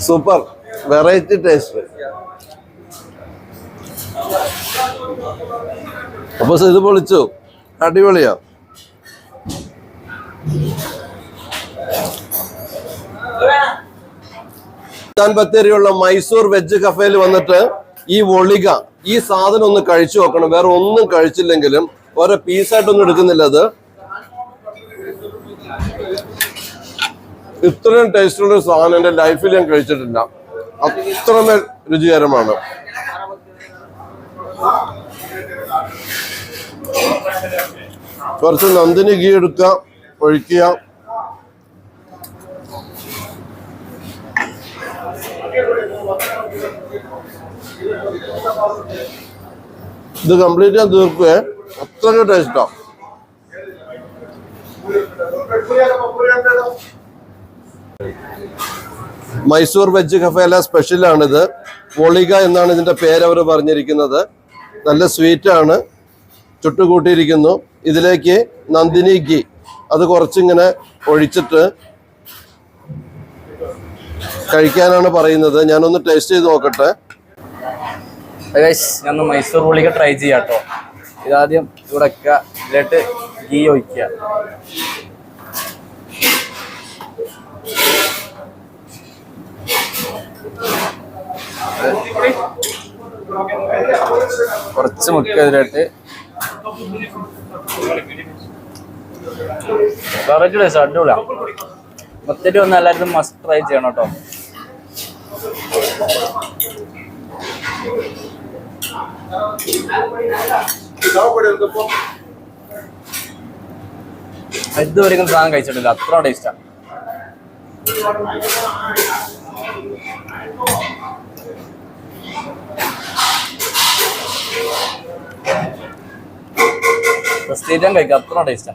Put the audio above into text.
Super variety taste. അപ്പൊ ഇത് പൊളിച്ചു, അടിപൊളിയാ. ബത്തേരിയുള്ള മൈസൂർ വെജ് കഫേയിൽ വന്നിട്ട് ഈ വൊളിക ഈ സാധനം ഒന്ന് കഴിച്ചു നോക്കണം. വേറെ ഒന്നും കഴിച്ചില്ലെങ്കിലും ഓരോ പീസായിട്ടൊന്നും എടുക്കുന്നില്ല. അത് ഇത്രയും ടേസ്റ്റുള്ള സാധനം എൻ്റെ ലൈഫിൽ ഞാൻ കഴിച്ചിട്ടില്ല. അത്രമേൽ രുചികരമാണ്. കുറച്ച് നന്ദിനി ഗീ എടുക്കുക, ഒഴിക്കുക. ഇത് കംപ്ലീറ്റ് ഞാൻ തീർക്കുവേ, അത്രയ്ക്ക് ടേസ്റ്റാ. മൈസൂർ വെജ് കഫേല സ്പെഷ്യലാണിത്. വൊളിക എന്നാണ് ഇതിന്റെ പേര് അവർ പറഞ്ഞിരിക്കുന്നത്. നല്ല സ്വീറ്റ് ആണ്, ചുട്ടുകൂട്ടിയിരിക്കുന്നു. ഇതിലേക്ക് നന്ദിനി ഗീ അത് കുറച്ചിങ്ങനെ ഒഴിച്ചിട്ട് കഴിക്കാനാണ് പറയുന്നത്. ഞാനൊന്ന് ടേസ്റ്റ് ചെയ്ത് നോക്കട്ടെ. ഞാൻ മൈസൂർ വൊളിക ട്രൈ ചെയ്യാം കേട്ടോ. ഇതാദ്യം ഇവിടെ വെക്കുക, ഇതിലോട്ട് ഗീ ഒഴിക്കുക. കുറച്ച് മുക്കുക ഇതിലോട്ട്. വെറൈറ്റി ടേസ്റ്റ്, അടിപൊളിയാ. മൊത്തത്തിൽ ഒന്ന് എല്ലാവരും മസ്റ്റ് ട്രൈ ചെയ്യണം കേട്ടോ. ഇതുവരെയും സാധനം കഴിച്ചിട്ടില്ല, അത്ര ടേസ്റ്റാ. സ്ഥിരം കഴിക്കാം, അത്ര ടേസ്റ്റാ.